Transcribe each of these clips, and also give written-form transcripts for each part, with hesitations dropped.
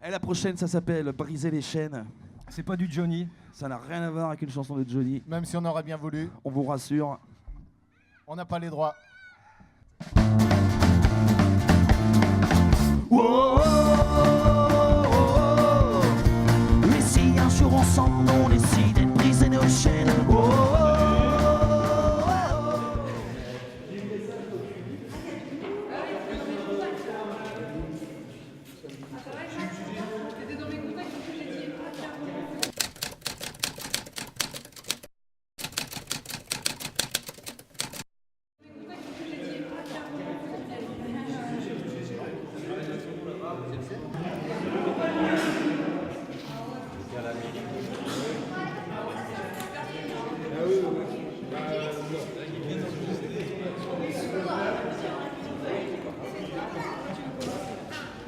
Et la prochaine, ça s'appelle Briser les chaînes. C'est pas du Johnny. Ça n'a rien à voir avec une chanson de Johnny. Même si on aurait bien voulu, On vous rassure. on n'a pas les droits. Oh, mais si un jour ensemble on décide de briser nos chaînes.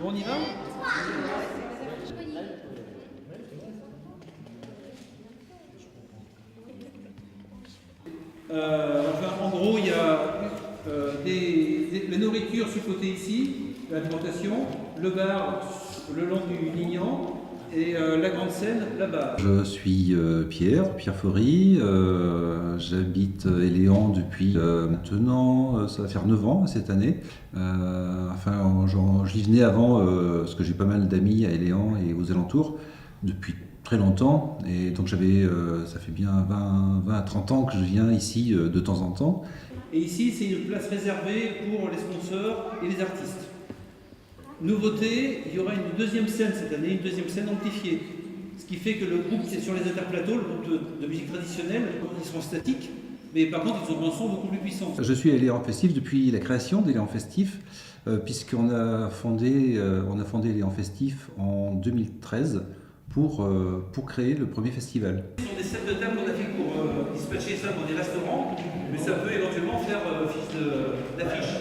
On y va? En gros, il y a la nourriture sur le côté ici, l'alimentation, le bar le long du Lignan et la grande scène là-bas. Je suis Pierre Faury, j'habite Éléan depuis maintenant, ça va faire 9 ans cette année. J'y venais avant, parce que j'ai pas mal d'amis à Éléan et aux alentours, depuis très longtemps. Et donc ça fait bien 20 à 30 ans que je viens ici de temps en temps. Et ici, c'est une place réservée pour les sponsors et les artistes. Nouveauté, il y aura une deuxième scène cette année, une deuxième scène amplifiée. Ce qui fait que le groupe qui est sur les interplateaux, le groupe de musique traditionnelle, ils seront statiques, mais par contre ils auront un son beaucoup plus puissant. Je suis à Éléan Festif depuis la création d'Éléan Festif, puisqu'on a fondé Éléan Festif en 2013 pour créer le premier festival. Ce sont des sets de table qu'on a fait pour dispatcher ça dans des restaurants, mais ça peut éventuellement faire office d'affiche.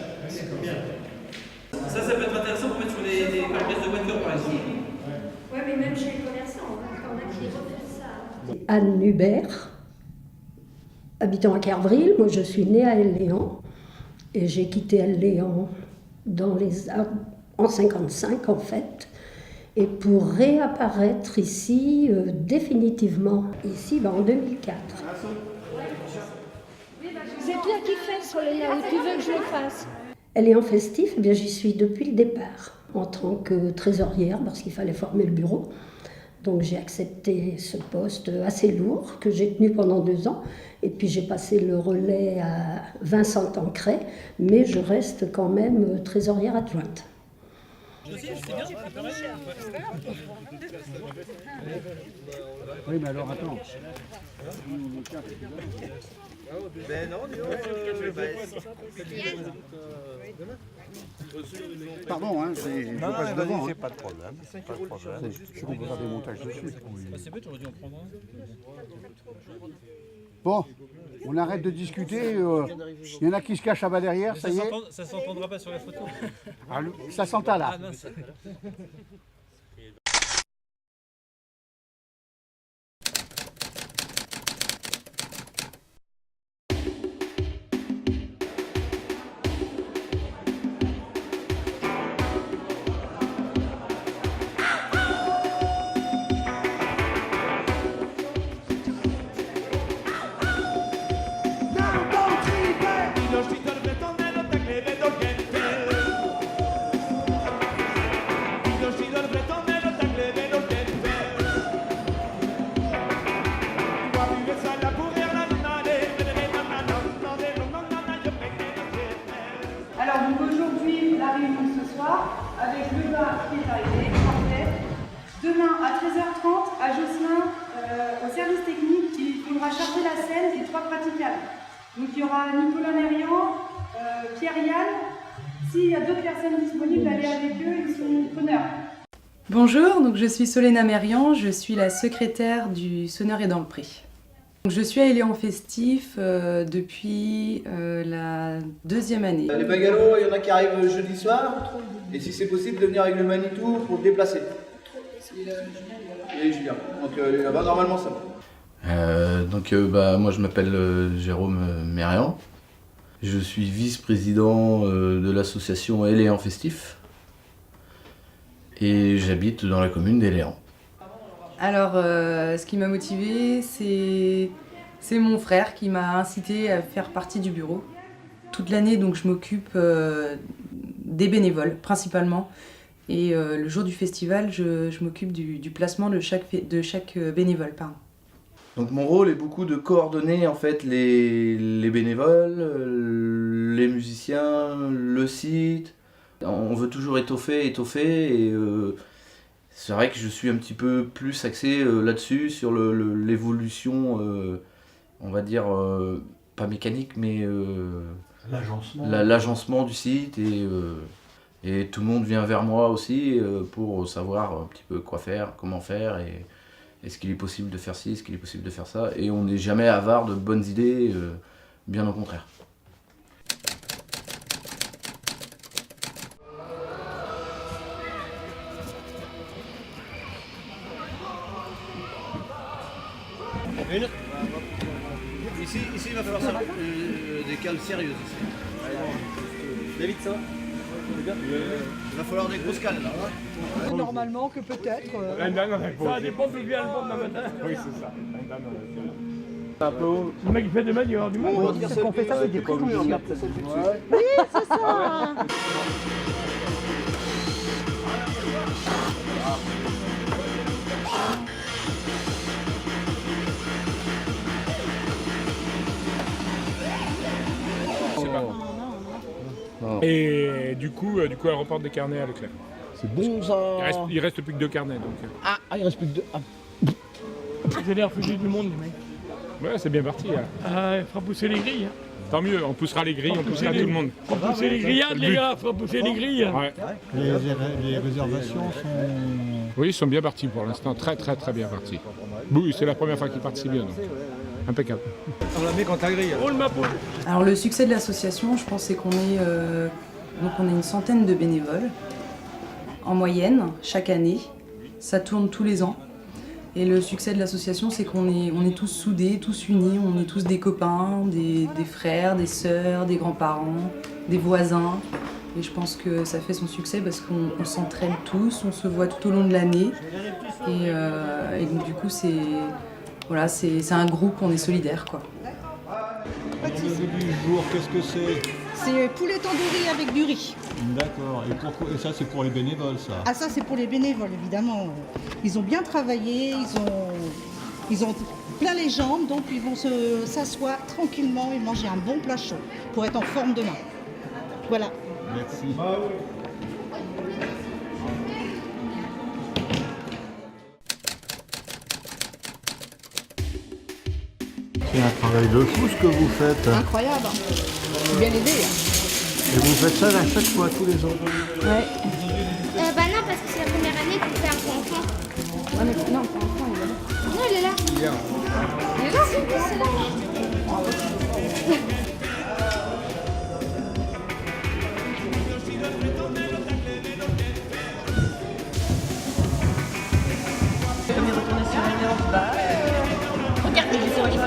Ça peut être intéressant pour mettre sur les pare-brises de voiture par exemple. Ouais, mais même chez les commerçants, on a qui refusent ça. Anne Hubert, habitant à Carvril. Moi, je suis née à Éléan et j'ai quitté Éléan en 55 en fait. Et pour réapparaître ici définitivement, ici en 2004. C'est toi qui fais, Soleil, ou tu veux que je le fasse? Éléan Festif, eh bien, j'y suis depuis le départ, en tant que trésorière, parce qu'il fallait former le bureau. Donc j'ai accepté ce poste assez lourd, que j'ai tenu pendant 2 ans. Et puis j'ai passé le relais à Vincent Tancret, mais je reste quand même trésorière adjointe. Oui, mais alors attends. Ben non, Pardon, hein, je passe devant. c'est pas de problème. C'est qu'on peut faire des montages dessus. C'est bête, j'aurais dû en prendre un. Bon, on arrête de discuter. Il y en a qui se cachent là-bas derrière, ça y est. Ça s'entendra pas sur la photo. Ah, ça s'entend là. Alors donc aujourd'hui, la réunion ce soir, avec le bar qui est arrivé, parfait. Demain à 13h30, à Josselin, au service technique, il faudra charger la scène des 3 praticables. Donc il y aura Nicolas Mérian, Pierre Yann. S'il y a d'autres personnes disponibles, allez avec eux, ils sont preneurs. Bonjour, donc je suis Soléna Mérian, je suis la secrétaire du Sonneur et dans le Pré. Je suis à Éléan Festif depuis la 2e année. Les bagalos, il y en a qui arrivent jeudi soir. Et si c'est possible, de venir avec le Manitou pour le déplacer. Et Julien. Donc là-bas, normalement, ça va. Moi, je m'appelle Jérôme Mérian. Je suis vice-président de l'association Éléan Festif. et j'habite dans la commune d'Éléan. Alors, ce qui m'a motivée, c'est mon frère qui m'a incité à faire partie du bureau. Toute l'année, donc, je m'occupe des bénévoles, principalement. Et le jour du festival, je m'occupe du placement de chaque bénévole. Pardon. Donc mon rôle est beaucoup de coordonner en fait les bénévoles, les musiciens, le site. On veut toujours étoffer et c'est vrai que je suis un petit peu plus axé là-dessus, sur l'évolution, on va dire, pas mécanique, mais l'agencement du site. Et tout le monde vient vers moi aussi pour savoir un petit peu quoi faire, comment faire, et est-ce qu'il est possible de faire ci, est-ce qu'il est possible de faire ça. Et on n'est jamais avare de bonnes idées, bien au contraire. Ici, il va falloir des cales sérieuses. David, ça va? Il va falloir des grosses cales là. Normalement que peut-être. Ça dépend d'où vient le vent demain matin. Oui, c'est ça. Un peu haut. Le mec il fait des mains, il y aura du monde. On fait ça, c'est des précautions. Oui, c'est ça. Et du coup, elle reporte des carnets à Leclerc. C'est bon ça. Il reste plus que 2 carnets donc. Il reste plus que 2. Vous allez refuser du monde, les mecs. Ouais, c'est bien parti. Il fera pousser les grilles. Tant mieux, on poussera les grilles, on poussera tout le monde. On fera pousser les grillades, les gars, on fera pousser les grilles. Ouais. Les réservations sont... Oui, ils sont bien partis pour l'instant, très bien partis. Oui, c'est la première fois qu'ils partent si bien, donc impeccable. On la met quand la grille. Roule ma peau. Alors le succès de l'association, je pense, c'est qu'on est, donc on est une centaine de bénévoles en moyenne chaque année. Ça tourne tous les ans. Et le succès de l'association, c'est qu'on est tous soudés, tous unis. On est tous des copains, des frères, des sœurs, des grands-parents, des voisins. Et je pense que ça fait son succès parce qu'on s'entraîne tous, on se voit tout au long de l'année. Et donc du coup, c'est un groupe, on est solidaires, quoi. Pâtisserie du jour, qu'est-ce que c'est? C'est poulet tandoori avec du riz. D'accord. Et ça, c'est pour les bénévoles, ça? Ah, ça, c'est pour les bénévoles, évidemment. Ils ont bien travaillé, ils ont plein les jambes, donc ils vont s'asseoir tranquillement et manger un bon plat chaud pour être en forme demain. Voilà. Merci. C'est un travail de fou ce que vous faites. Incroyable. Je suis bien aidée. Et vous faites ça à chaque fois, tous les ans? Ouais. Bah non, parce que c'est la première année qu'on fait un pour enfant. Ah, mais non, pour enfant, il est là. Non, il est là. Il est là, c'est là. Comme il retournait sur une séance, Regardez les oreilles.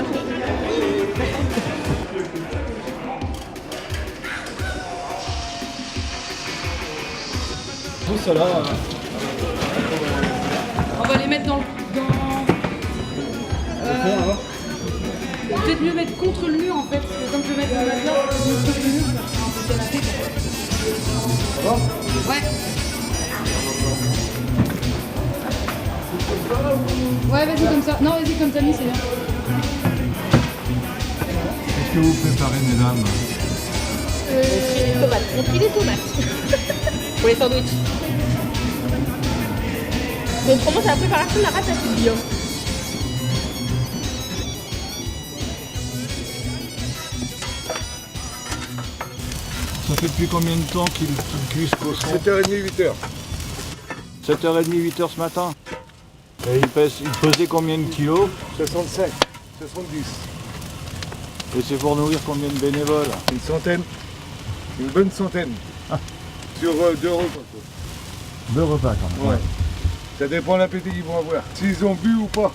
Tout cela. on va les mettre dans peut-être mieux mettre contre le mur en fait, parce que comme je vais mettre le matelas, contre le mur, on peut canapé. Ça va? Ouais. Ouais, vas-y comme ça. Non, vas-y comme ça, mis, c'est bien. Qu'est-ce que vous préparez, mesdames? Tomates. On trie les tomates. Pour les sandwichs. Donc on commence à la préparation de la ratatouille. Ça fait depuis combien de temps qu'il cuit ce cochon? 7h30, 8h. 7h30, 8h ce matin. Et il pesait combien de kilos? 65, 70. Et c'est pour nourrir combien de bénévoles? Une centaine. Une bonne centaine. Sur 2 repas. 2 repas quand même. Ouais. Ça dépend de l'appétit qu'ils vont avoir. S'ils ont bu ou pas.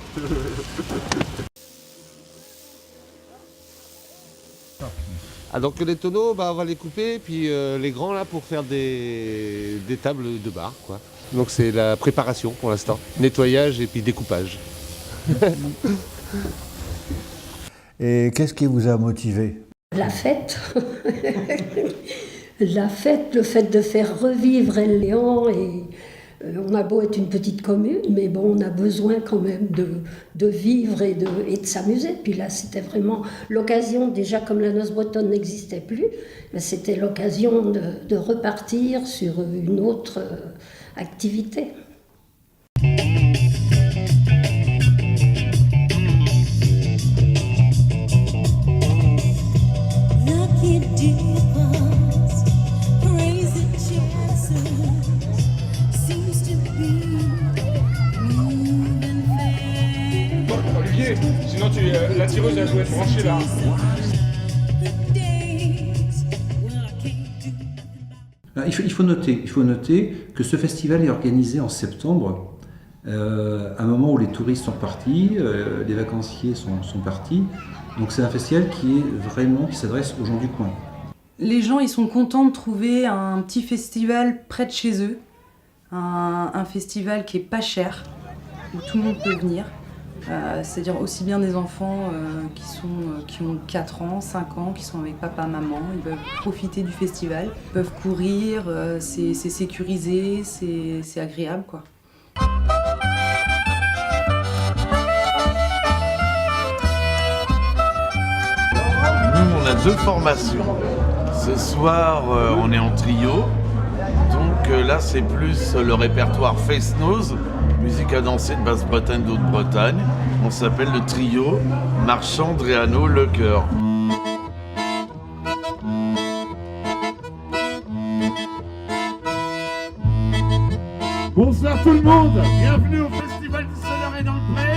Ah, donc les tonneaux, on va les couper, puis les grands là pour faire des tables de bar, quoi. Donc c'est la préparation pour l'instant. Nettoyage et puis découpage. Et qu'est-ce qui vous a motivé? La fête. La fête, le fait de faire revivre Léon. Et on a beau être une petite commune, mais bon, on a besoin quand même de vivre et de s'amuser. Puis là, c'était vraiment l'occasion, déjà comme la noce bretonne n'existait plus, c'était l'occasion de repartir sur une autre activité. Sinon la tireuse elle doit être branchée là. Il faut noter que ce festival est organisé en septembre, à un moment où les touristes sont partis, les vacanciers sont partis. Donc c'est un festival qui s'adresse aux gens du coin. Les gens ils sont contents de trouver un petit festival près de chez eux, un festival qui est pas cher, où tout le monde peut venir. C'est-à-dire aussi bien des enfants qui ont 4 ans, 5 ans, qui sont avec papa, maman, ils peuvent profiter du festival, ils peuvent courir, c'est sécurisé, c'est agréable quoi. Nous on a 2 formations. Ce soir on est en trio, donc là c'est plus le répertoire Face-Nose, musique à danser de Basse-Bretagne, d'Haute-Bretagne. On s'appelle le trio Marchand, Dréano, Le Cœur. Bonsoir tout le monde, bienvenue au Festival du Sonneur et dans le Pré.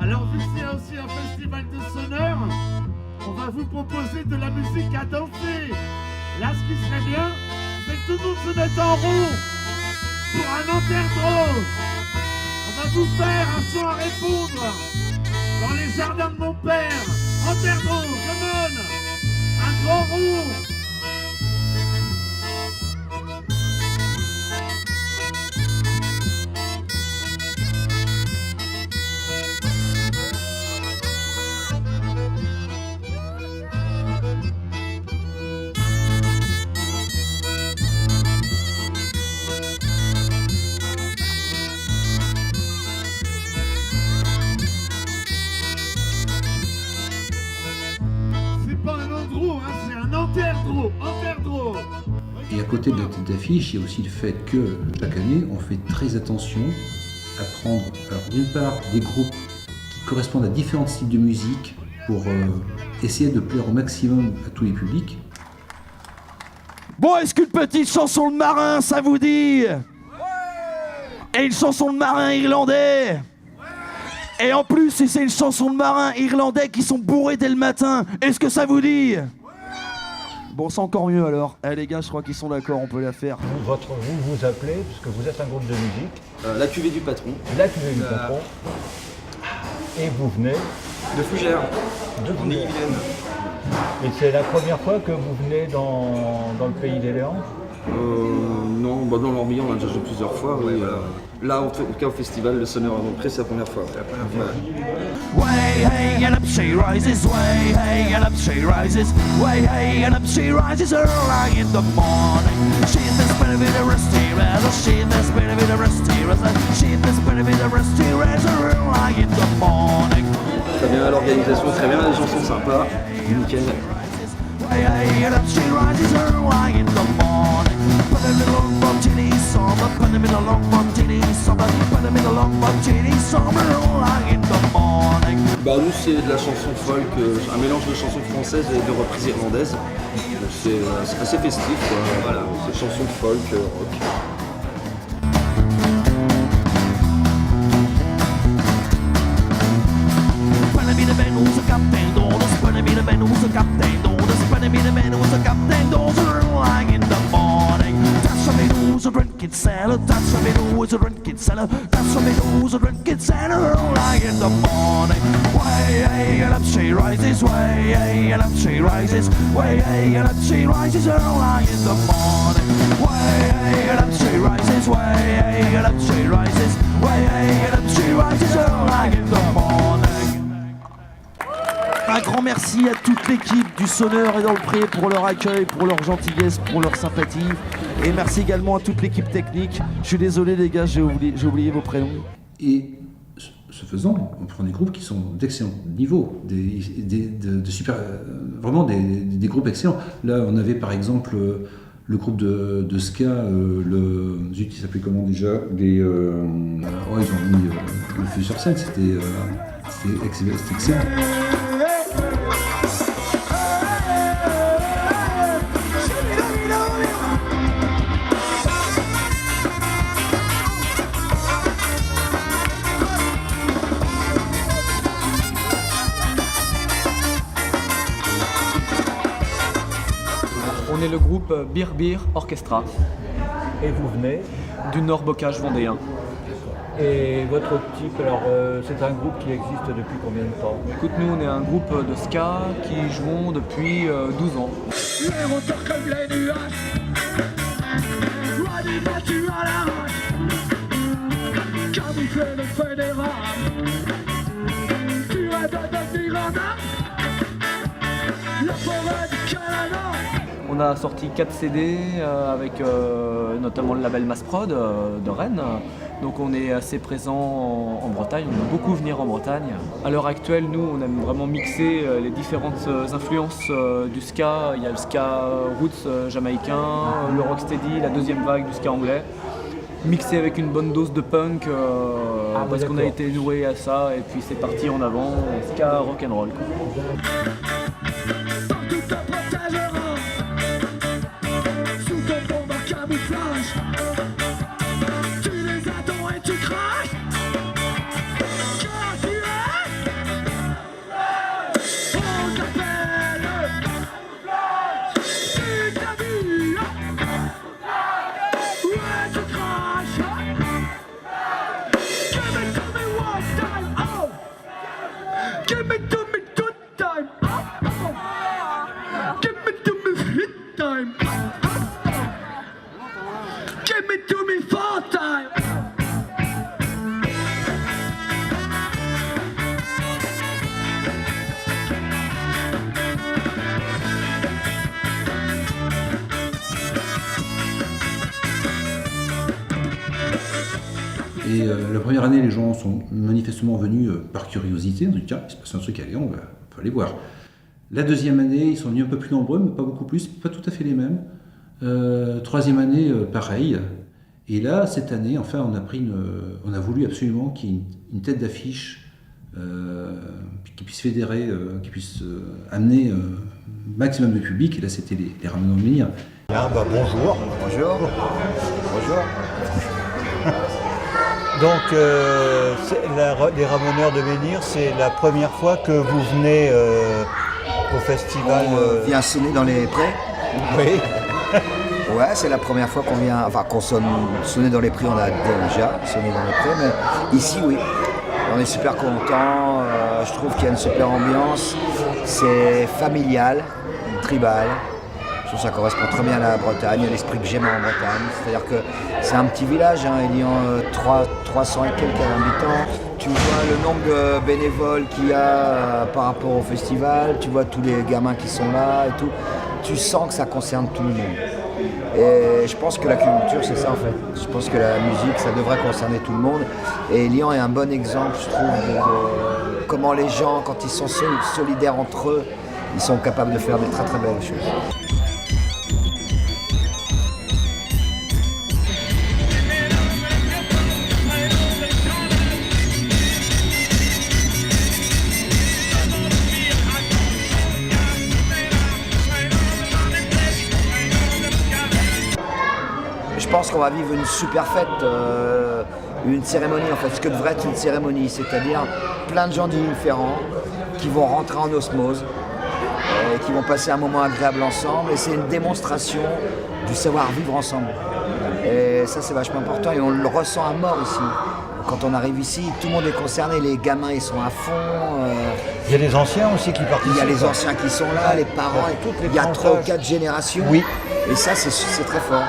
Alors vu que c'est aussi un festival de sonneurs, on va vous proposer de la musique à danser. Là ce qui serait bien, c'est que tout le monde se mette en rond pour un interdro. On va vous faire un son à répondre dans les jardins de mon père. Interdro, come on, un grand rond. Et à côté de la tête d'affiche, il y a aussi le fait que chaque année, on fait très attention à prendre, d'une part, des groupes qui correspondent à différents styles de musique pour essayer de plaire au maximum à tous les publics. Bon, est-ce qu'une petite chanson de marin, ça vous dit? Et une chanson de marin irlandais? Et en plus, si c'est une chanson de marin irlandais qui sont bourrés dès le matin, est-ce que ça vous dit? Bon, c'est encore mieux alors. Eh les gars, je crois qu'ils sont d'accord, on peut la faire. Vous vous appelez, puisque vous êtes un groupe de musique. La cuvée du patron. La cuvée du patron. Et vous venez de Fougères. De Fougères. Et c'est la première fois que vous venez dans le pays des Léons? Non, dans l'Ormillon, on l'a déjà joué plusieurs fois. Oui, là, en tout cas, au festival, le Sonneur avant le Pré, c'est la première fois. Way hey and up she rises, way hey and up she rises, way hey and up she rises early in the morning. She's the spirit of the rusty razor, she's the spirit of the rusty razor, she's the spirit of the rusty razor early in the morning. Très bien, l'organisation très bien, les gens sont sympas, nickel. Way hey and up she rises early in the morning. Put them in a long martini summer, put them in a long martini summer, put them in a long martini summer early in the morning. Bah nous c'est de la chanson folk, un mélange de chansons françaises et de reprises irlandaises. C'est assez festif quoi, voilà, c'est chanson folk, rock. Drinking salad, that's a bit who's a drinking That's some meadows, a drinking center early in the morning. Way and up she rises, way and up she rises, way and up she rises early in the morning. Way and up she rises, way and up she rises, way and up she rises early in the morning. Un grand merci à toute l'équipe du Sonneur et dans le Pré pour leur accueil, pour leur gentillesse, pour leur sympathie. Et merci également à toute l'équipe technique. Je suis désolé les gars, j'ai oublié vos prénoms. Et ce faisant, on prend des groupes qui sont d'excellent niveau, vraiment des groupes excellents. Là, on avait par exemple le groupe de ska, il s'appelait comment déjà ils ont mis le feu sur scène, c'était excellent. On est le groupe Bir Bir Orchestra. Et vous venez du Nord-Bocage vendéen. Et votre type, alors c'est un groupe qui existe depuis combien de temps? Écoute, nous on est un groupe de ska qui jouons depuis 12 ans. Les moteurs comme les nuages, loin des voitures à la roche, camoufler les feuilles des rames, tu rêves de devenir un la forêt du Canada. On a sorti 4 CD avec notamment le label Massprod de Rennes. Donc on est assez présent en Bretagne, on aime beaucoup venir en Bretagne. À l'heure actuelle, nous, on aime vraiment mixer les différentes influences du ska. Il y a le ska roots jamaïcain, le rocksteady, la deuxième vague du ska anglais. Mixé avec une bonne dose de punk, parce qu'on a été noué à ça, et puis c'est parti en avant, ska rock'n'roll. Et la première année, les gens sont manifestement venus par curiosité. On dit tiens, il se passe un truc, allez, on va aller voir. La deuxième année, ils sont venus un peu plus nombreux, mais pas beaucoup plus, pas tout à fait les mêmes. Troisième année, pareil. Et là, cette année, enfin, on a voulu absolument qu'il y ait une tête d'affiche qui puisse fédérer, qui puisse amener maximum de public. Et là, c'était les Ramoneurs de Menhir. Bien, bonjour. Bonjour. Bonjour. Donc, les Ramoneurs de Menhir, c'est la première fois que vous venez au festival. On vient sonner dans les prés. Oui. Ouais, c'est la première fois qu'on vient, enfin qu'on sonner dans les prés, on a déjà sonné dans les prés, mais ici, oui. On est super contents, je trouve qu'il y a une super ambiance, c'est familial, tribal. Je trouve que ça correspond très bien à la Bretagne, à l'esprit que j'aime en Bretagne. C'est-à-dire que c'est un petit village, hein, il y a 300 et quelques habitants. Tu vois le nombre de bénévoles qu'il y a par rapport au festival, tu vois tous les gamins qui sont là et tout. Tu sens que ça concerne tout le monde. Et je pense que la culture, c'est ça en fait. Je pense que la musique, ça devrait concerner tout le monde. Et Lyon est un bon exemple, je trouve, de comment les gens, quand ils sont solidaires entre eux, ils sont capables de faire des très très belles choses. Je pense qu'on va vivre une super fête, une cérémonie en fait, ce que devrait être une cérémonie, c'est-à-dire plein de gens différents qui vont rentrer en osmose, qui vont passer un moment agréable ensemble et c'est une démonstration du savoir-vivre ensemble. Et ça, c'est vachement important et on le ressent à mort ici. Quand on arrive ici, tout le monde est concerné, les gamins ils sont à fond. Il y a les anciens aussi qui participent. Il y a les anciens qui sont là, les parents, et toutes il y a 3 ou 4 générations. Oui. Et ça, c'est très fort.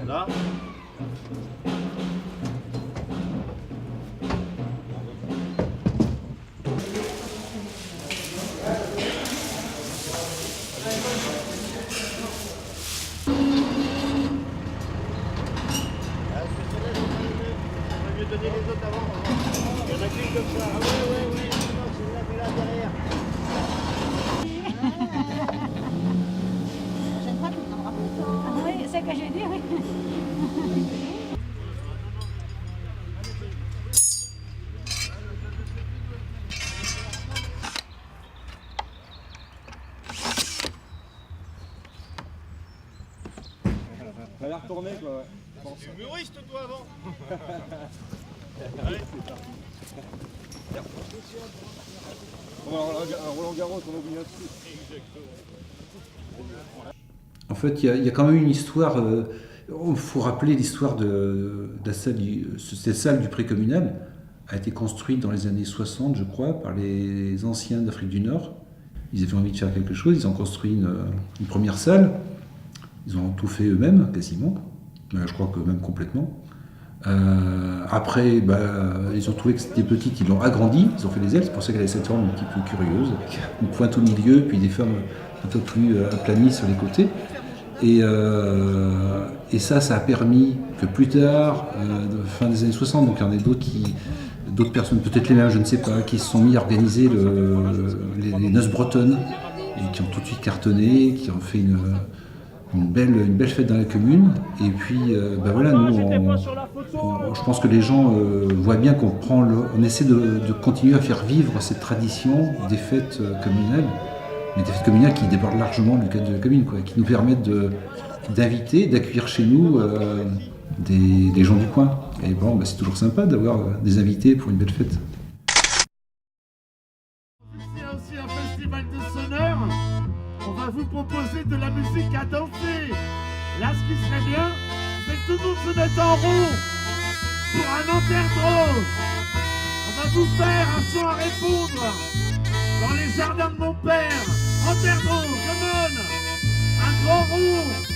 Là. Donner les autres avant. Il y en a qu'une comme ça. Ah ouais, non, c'est là derrière. J'aime pas tout le temps. Ah oui, c'est ce que j'ai dit, oui. Ça a l'air retourné quoi, ouais. C'est humoriste toi avant. Allez, c'est parti. Un Roland Garros, on oublie un truc. En fait, il y a quand même une histoire. Il faut rappeler l'histoire de la salle. Cette salle du pré-communal a été construite dans les années 60, je crois, par les anciens d'Afrique du Nord. Ils avaient envie de faire quelque chose. Ils ont construit une première salle. Ils ont tout fait eux-mêmes, quasiment. Je crois que même complètement. Après, ils ont trouvé que c'était petite, ils l'ont agrandi, ils ont fait les ailes, c'est pour ça qu'elle a cette forme un petit peu curieuse. Une pointe au milieu, puis des formes un peu plus aplanies sur les côtés. Et ça a permis que plus tard, fin des années 60, donc il y en a d'autres personnes, peut-être les mêmes, je ne sais pas, qui se sont mis à organiser les noces bretonnes, et qui ont tout de suite cartonné, qui ont fait une belle fête dans la commune. Et puis voilà, nous, je pense que les gens voient bien on essaie de continuer à faire vivre cette tradition des fêtes communales, mais des fêtes communales qui débordent largement le cadre de la commune, quoi, qui nous permettent d'inviter, d'accueillir chez nous des gens du coin. Et bon, c'est toujours sympa d'avoir des invités pour une belle fête. Il y a aussi un festival de sonneurs. On va vous proposer de la musique à danser. Là, ce qui serait bien, c'est que tout le monde se mette en rond pour un enterre-drôle. On va vous faire un son à répondre dans les jardins de mon père. Enterre-drôle, come on. Un grand rond.